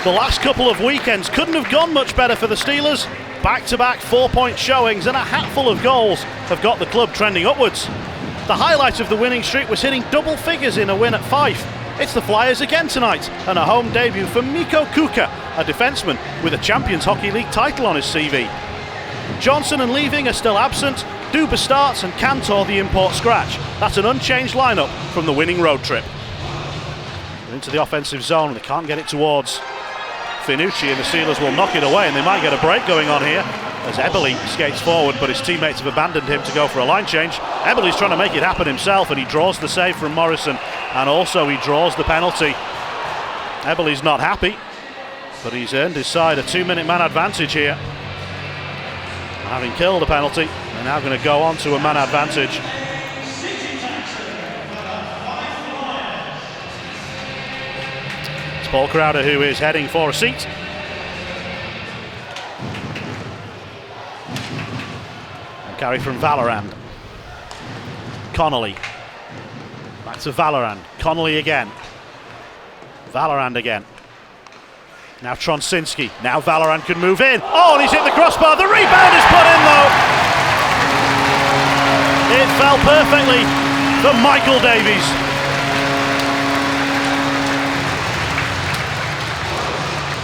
The last couple of weekends couldn't have gone much better for the Steelers. Back-to-back 4-point showings and a hatful of goals have got the club trending upwards. The highlight of the winning streak was hitting double figures in a win at Fife. It's the Flyers again tonight, and a home debut for Mikko Kuka, a defenceman with a Champions Hockey League title on his CV. Johnson and Leaving are still absent. Duba starts and Cantor the import scratch. That's an unchanged lineup from the winning road trip. Into the offensive zone, they can't get it towards Finucci, and the Steelers will knock it away, and they might get a break going on here as Eberle skates forward, but his teammates have abandoned him to go for a line change. Eberle's trying to make it happen himself, and he draws the save from Morrison, and also he draws the penalty. Eberle's not happy, but he's earned his side a 2-minute man advantage here. Having killed a penalty, they're now going to go on to a man advantage. It's Paul Crowder who is heading for a seat. And carry from Vallerand. Connolly. Back to Vallerand. Connolly again. Vallerand again. Now Tronsinski. Now Vallerand can move in. Oh, and he's hit the crossbar. The rebound is put in though. It fell perfectly for Michael Davies.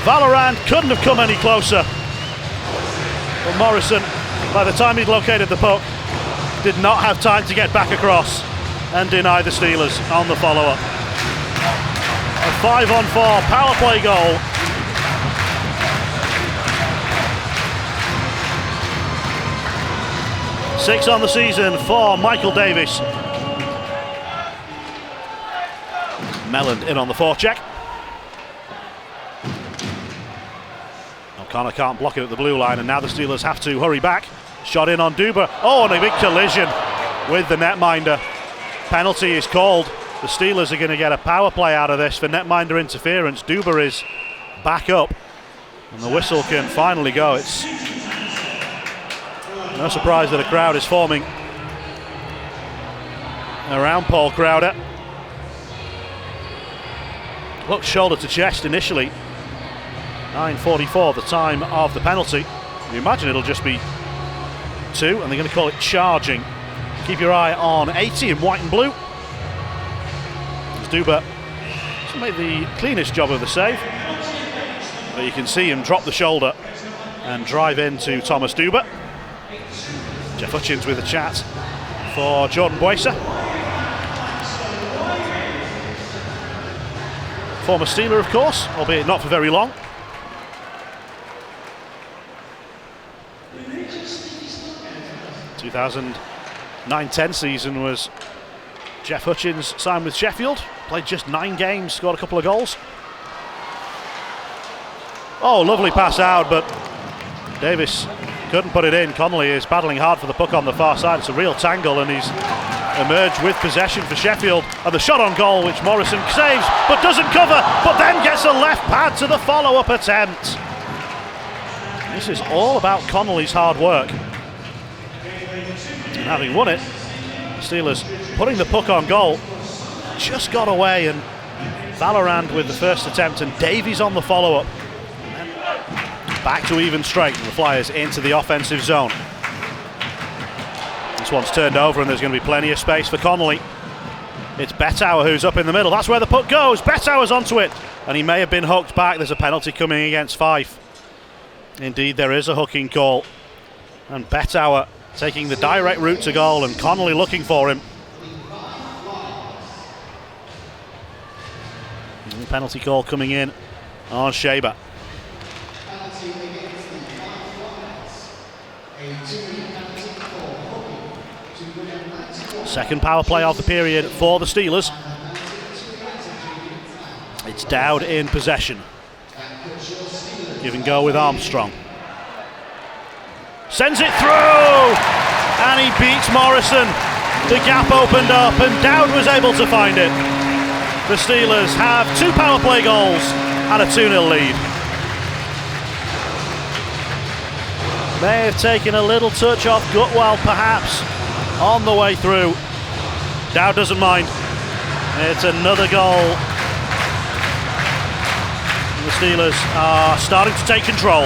Vallerand couldn't have come any closer. But Morrison, by the time he'd located the puck, did not have time to get back across and deny the Steelers on the follow-up. A 5-on-4 power play goal. Six on the season for Michael Davies. Melland in on the forecheck. O'Connor can't block it at the blue line, and now the Steelers have to hurry back. Shot in on Duba. Oh, and a big collision with the netminder. Penalty is called. The Steelers are going to get a power play out of this for netminder interference. Duba is back up, and the whistle can finally go. It's no surprise that a crowd is forming around Paul Crowder. Looked shoulder to chest initially. 9:44 the time of the penalty. You imagine it'll just be 2, and they're going to call it charging. Keep your eye on 80 in white and blue. As Duba doesn't make the cleanest job of the save, but you can see him drop the shoulder and drive into Thomas Duba. Jeff Hutchins with a chat for Jordan Boycer. Former Steeler, of course, albeit not for very long. The 2009-10 season was Jeff Hutchins signed with Sheffield, played just 9 games, scored a couple of goals. Oh, lovely pass out, but Davis couldn't put it in. Connolly is battling hard for the puck on the far side. It's a real tangle, and he's emerged with possession for Sheffield. And the shot on goal, which Morrison saves, but doesn't cover, but then gets a left pad to the follow-up attempt. This is all about Connolly's hard work. And having won it, Steelers putting the puck on goal, just got away, and Vallerand with the first attempt, and Davies on the follow-up. Back to even straight, and the Flyers into the offensive zone. This one's turned over, and there's going to be plenty of space for Connolly. It's Bettauer who's up in the middle. That's where the puck goes. Bettauer's onto it, and he may have been hooked back. There's a penalty coming against Fife. Indeed, there is a hooking call. And Bettauer taking the direct route to goal, and Connolly looking for him. And the penalty call coming in on Shaber. Second power play of the period for the Steelers. It's Dowd in possession. Give and go with Armstrong. Sends it through! And he beats Morrison. The gap opened up and Dowd was able to find it. The Steelers have 2 power play goals and a 2-0 lead. May have taken a little touch off Gutwald perhaps on the way through. Dowd doesn't mind. It's another goal. And the Steelers are starting to take control.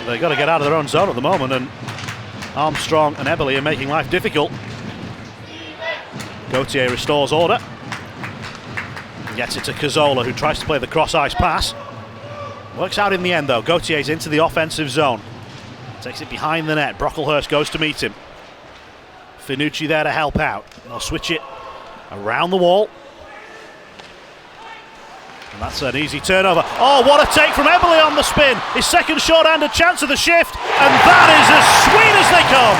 They've got to get out of their own zone at the moment, and Armstrong and Eberle are making life difficult. Gauthier restores order. Gets it to Cazzola, who tries to play the cross-ice pass. Works out in the end, though. Gauthier's into the offensive zone. Takes it behind the net. Brocklehurst goes to meet him. Finucci there to help out. They'll switch it around the wall. And that's an easy turnover. Oh, what a take from Eberle on the spin. His second short-handed chance of the shift. And that is as sweet as they come.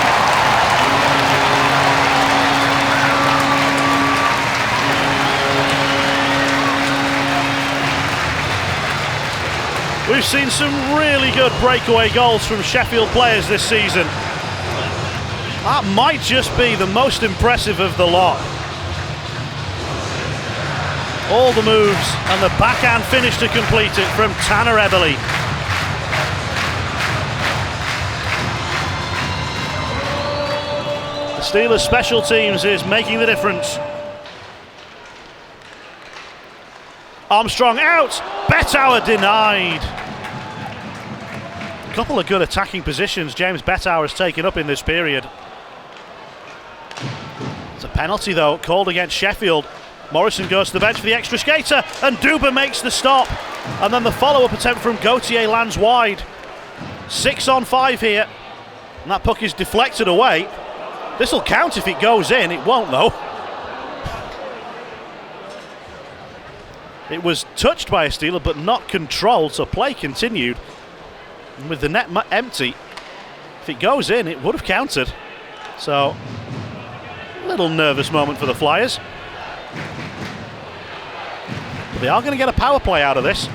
We've seen some really good breakaway goals from Sheffield players this season. That might just be the most impressive of the lot. All the moves and the backhand finish to complete it from Tanner Eberle. The Steelers' special teams is making the difference. Armstrong out, Bettauer denied. A couple of good attacking positions James Bettauer has taken up in this period. It's a penalty though, called against Sheffield. Morrison goes to the bench for the extra skater, and Duba makes the stop. And then the follow-up attempt from Gauthier lands wide. 6 on 5 here, and that puck is deflected away. This will count if it goes in, it won't though. It was touched by a Steeler but not controlled, so play continued. And with the net empty, if it goes in, it would have counted. So, a little nervous moment for the Flyers. But they are going to get a power play out of this.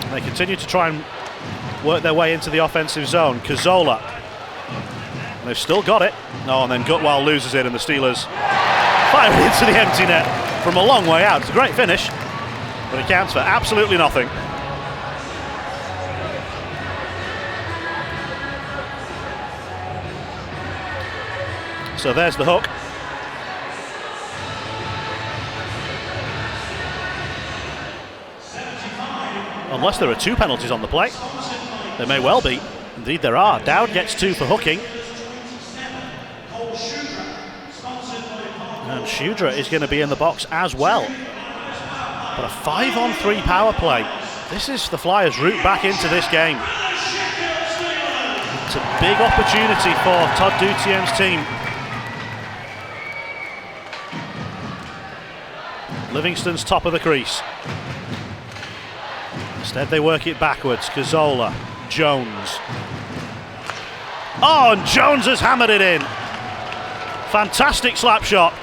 And they continue to try and work their way into the offensive zone. Cazzola. They've still got it. Oh, and then Gutwal loses it, and the Steelers fire it into the empty net from a long way out. It's a great finish, but it counts for absolutely nothing. So there's the hook. Unless there are 2 penalties on the play. There may well be. Indeed there are. Dowd gets 2 for hooking. And Shudra is going to be in the box as well. But a 5-on-3 power play. This is the Flyers' route back into this game. It's a big opportunity for Todd Dutiaume's team. Livingston's top of the crease. Instead they work it backwards. Cazzola, Jones. Oh, and Jones has hammered it in. Fantastic slap shot.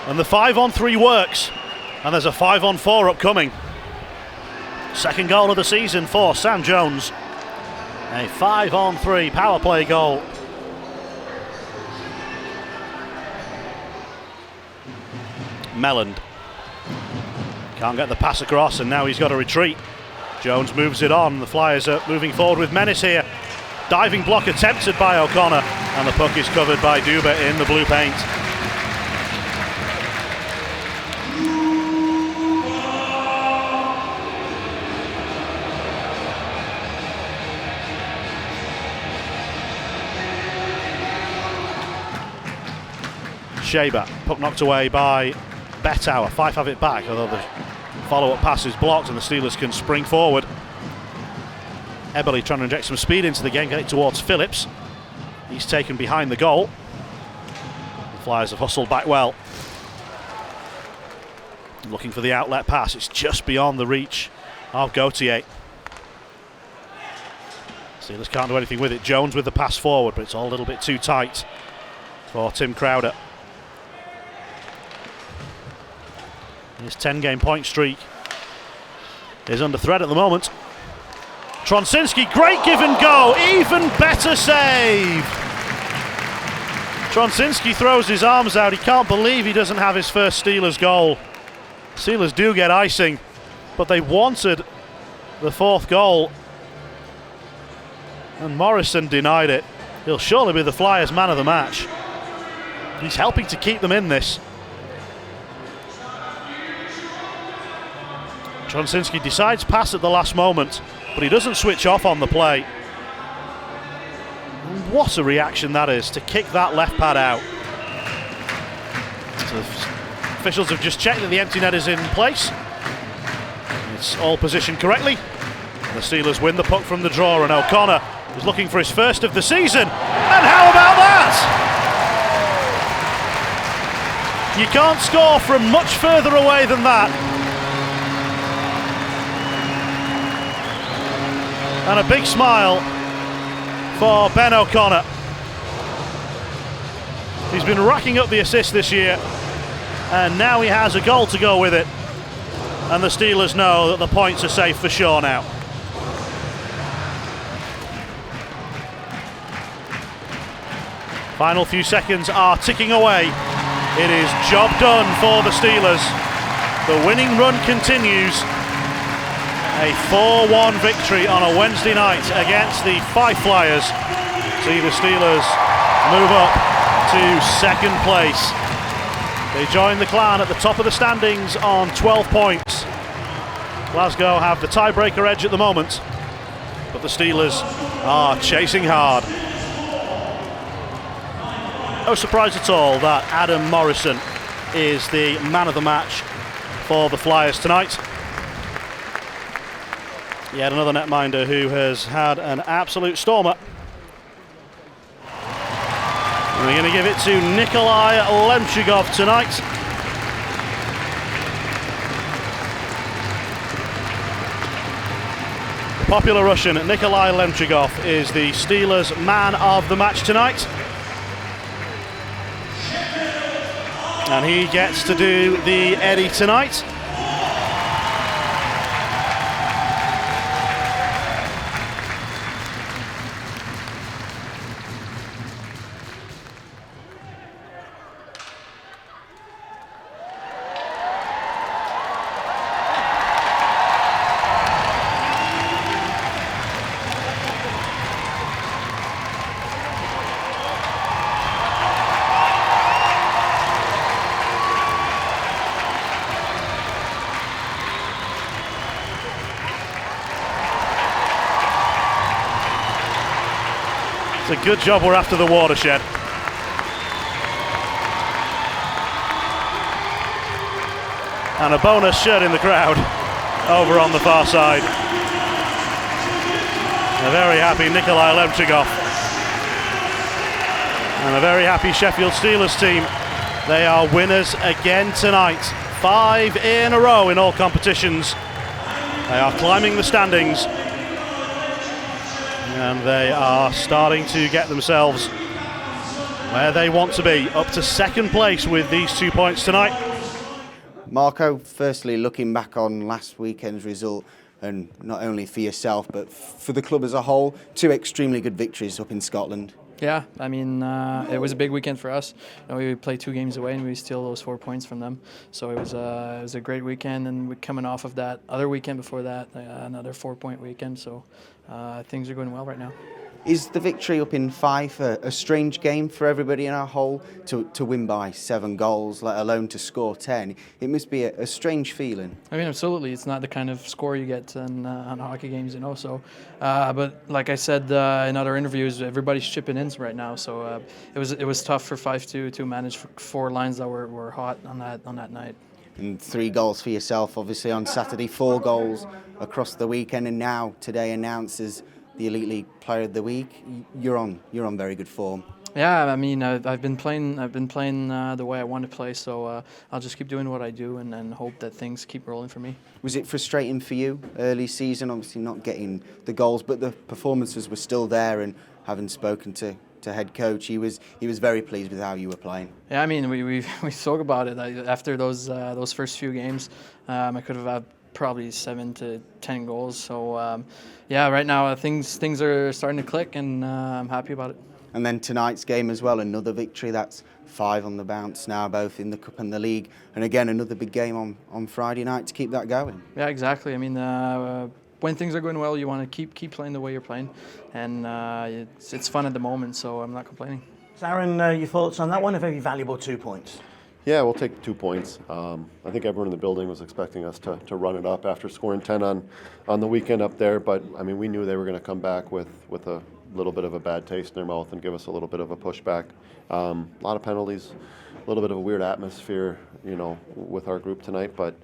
And the 5-on-3 works. And there's a 5-on-4 upcoming. Second goal of the season for Sam Jones. A 5-on-3 power play goal. Melland can't get the pass across, and now he's got to retreat. Jones moves it on. The Flyers are moving forward with menace here. Diving block attempted by O'Connor, and the puck is covered by Duba in the blue paint. Shaber, puck knocked away by Bettauer. Fife have it back, although the follow-up pass is blocked and the Steelers can spring forward. Eberle trying to inject some speed into the game, get it towards Phillips. He's taken behind the goal. The Flyers have hustled back well. Looking for the outlet pass, it's just beyond the reach of Gauthier. Steelers can't do anything with it. Jones with the pass forward, but it's all a little bit too tight for Tim Crowder. His 10-game point streak is under threat at the moment. Tronsinski, great give and go, even better save. Tronsinski throws his arms out. He can't believe he doesn't have his first Steelers goal. Steelers do get icing, but they wanted the 4th goal. And Morrison denied it. He'll surely be the Flyers' man of the match. He's helping to keep them in this. Trąsinski decides pass at the last moment, but he doesn't switch off on the play. And what a reaction that is, to kick that left pad out. So officials have just checked that the empty net is in place. It's all positioned correctly. The Steelers win the puck from the draw, and O'Connor is looking for his first of the season. And how about that? You can't score from much further away than that. And a big smile for Ben O'Connor. He's been racking up the assists this year, and now he has a goal to go with it. And the Steelers know that the points are safe for sure now. Final few seconds are ticking away. It is job done for the Steelers. The winning run continues. A 4-1 victory on a Wednesday night against the Fife Flyers. See the Steelers move up to second place. They join the Clan at the top of the standings on 12 points. Glasgow have the tiebreaker edge at the moment, but the Steelers are chasing hard. No surprise at all that Adam Morrison is the man of the match for the Flyers tonight. Yet another netminder who has had an absolute stormer. And we're going to give it to Nikolai Lemchigov tonight. The popular Russian Nikolai Lemchigov is the Steelers' man of the match tonight. And he gets to do the Eddie tonight. It's a good job we're after the watershed. And a bonus shirt in the crowd over on the far side. A very happy Nikolai Lemchigov. And a very happy Sheffield Steelers team. They are winners again tonight. 5 in a row in all competitions. They are climbing the standings. And they are starting to get themselves where they want to be, up to second place with these 2 points tonight. Marco, firstly, looking back on last weekend's result, and not only for yourself but for the club as a whole, 2 extremely good victories up in Scotland. Yeah, I mean, it was a big weekend for us. You know, we played 2 games away and we steal those 4 points from them. So it was a great weekend, and we're coming off of that other weekend before that, another 4-point weekend. So things are going well right now. Is the victory up in Fife a strange game for everybody in our whole to win by 7 goals, let alone to score 10? It must be a strange feeling. I mean, absolutely. It's not the kind of score you get on hockey games, you know. So, but like I said in other interviews, everybody's chipping in right now. So it was tough for Fife to manage 4 lines that were hot on that night. And 3 goals for yourself, obviously on Saturday, 4 goals across the weekend, and now today announces the Elite League Player of the Week. You're on very good form. Yeah, I mean, I've been playing the way I want to play, so I'll just keep doing what I do and hope that things keep rolling for me. Was it frustrating for you early season, obviously not getting the goals, but the performances were still there, and having spoken to head coach, he was very pleased with how you were playing? Yeah, I mean, we spoke about it. After those first few games, I could have had probably 7 to 10 goals. So yeah, right now things are starting to click, and I'm happy about it. And then tonight's game as well, another victory. That's 5 on the bounce now, both in the Cup and the League. And again, another big game on Friday night to keep that going. Yeah, exactly. I mean, when things are going well, you want to keep playing the way you're playing, and it's fun at the moment, so I'm not complaining. Aaron, your thoughts on that one? A very valuable 2 points. Yeah, we'll take 2 points. I think everyone in the building was expecting us to run it up after scoring 10 on the weekend up there, but I mean, we knew they were going to come back with a little bit of a bad taste in their mouth and give us a little bit of a pushback. A lot of penalties, a little bit of a weird atmosphere, with our group tonight, but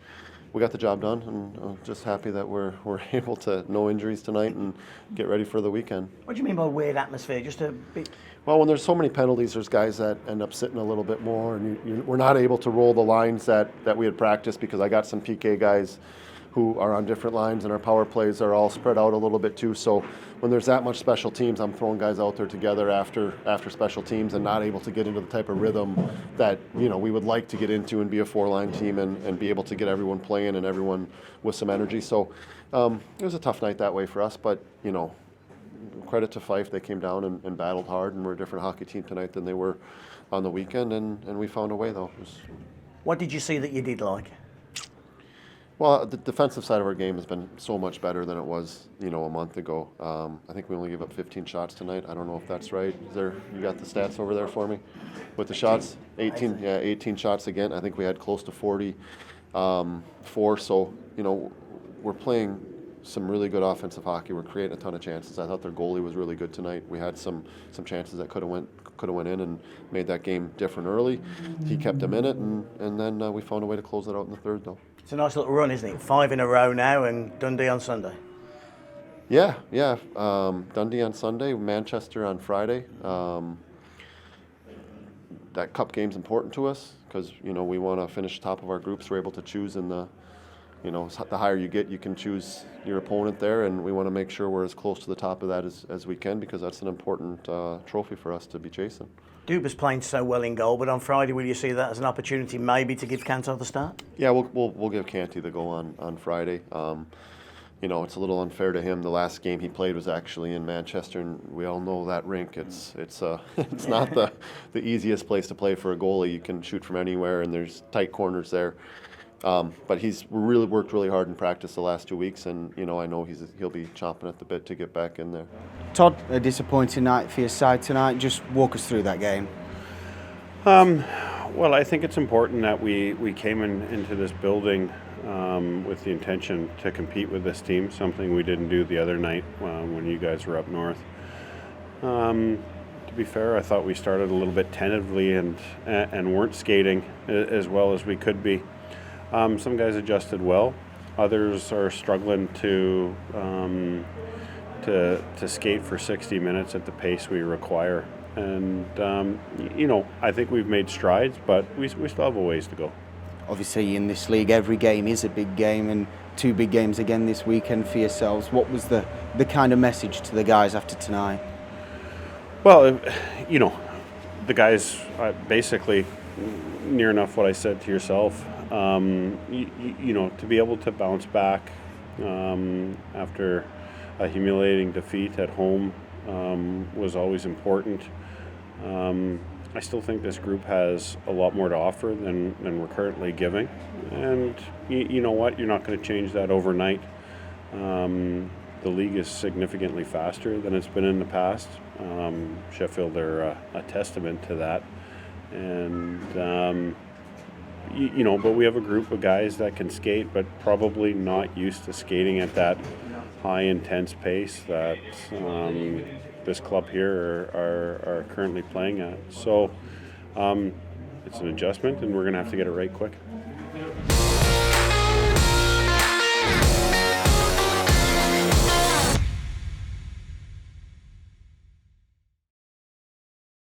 we got the job done, and I'm just happy that we're able to no injuries tonight and get ready for the weekend. What do you mean by weird atmosphere? Just a bit. Well, when there's so many penalties, there's guys that end up sitting a little bit more, and we're not able to roll the lines that we had practiced, because I got some PK guys who are on different lines, and our power plays are all spread out a little bit too. So when there's that much special teams, I'm throwing guys out there together after special teams and not able to get into the type of rhythm that we would like to get into and be a 4-line team and be able to get everyone playing and everyone with some energy. So it was a tough night that way for us, but credit to Fife, they came down and battled hard, and we're a different hockey team tonight than they were on the weekend, and we found a way though. What did you see that you did like? Well, the defensive side of our game has been so much better than it was, a month ago. I think we only gave up 15 shots tonight. I don't know if that's right. You got the stats over there for me with the shots? 18 shots again. I think we had close to 44. So, we're playing some really good offensive hockey. We're creating a ton of chances. I thought their goalie was really good tonight. We had some chances that could have went in and made that game different early. He kept them in it, and then we found a way to close it out in the third, though. It's a nice little run, isn't it? 5 in a row now, and Dundee on Sunday. Yeah. Dundee on Sunday, Manchester on Friday. That cup game's important to us because we want to finish top of our groups. We're able to choose in the higher you get, you can choose your opponent there, and we want to make sure we're as close to the top of that as we can, because that's an important trophy for us to be chasing. Duba's playing so well in goal, but on Friday, will you see that as an opportunity maybe to give Cantor the start? Yeah, we'll give Canty the goal on Friday. It's a little unfair to him. The last game he played was actually in Manchester, and we all know that rink. It's not the easiest place to play for a goalie. You can shoot from anywhere, and there's tight corners there. But he's really worked really hard in practice the last 2 weeks, and I know he'll be chomping at the bit to get back in there. Todd, a disappointing night for your side tonight. Just walk us through that game. Well, I think it's important that we came into this building with the intention to compete with this team, something we didn't do the other night when you guys were up north. To be fair, I thought we started a little bit tentatively and weren't skating as well as we could be. Some guys adjusted well. Others are struggling to skate for 60 minutes at the pace we require. And, I think we've made strides, but we still have a ways to go. Obviously, in this league, every game is a big game, and 2 big games again this weekend for yourselves. What was the kind of message to the guys after tonight? Well, the guys basically near enough what I said to yourself. To be able to bounce back after a humiliating defeat at home was always important. I still think this group has a lot more to offer than we're currently giving. And you know what? You're not going to change that overnight. The league is significantly faster than it's been in the past. Sheffield are a testament to that. And but we have a group of guys that can skate, but probably not used to skating at that high, intense pace that this club here are currently playing at. So it's an adjustment, and we're going to have to get it right quick.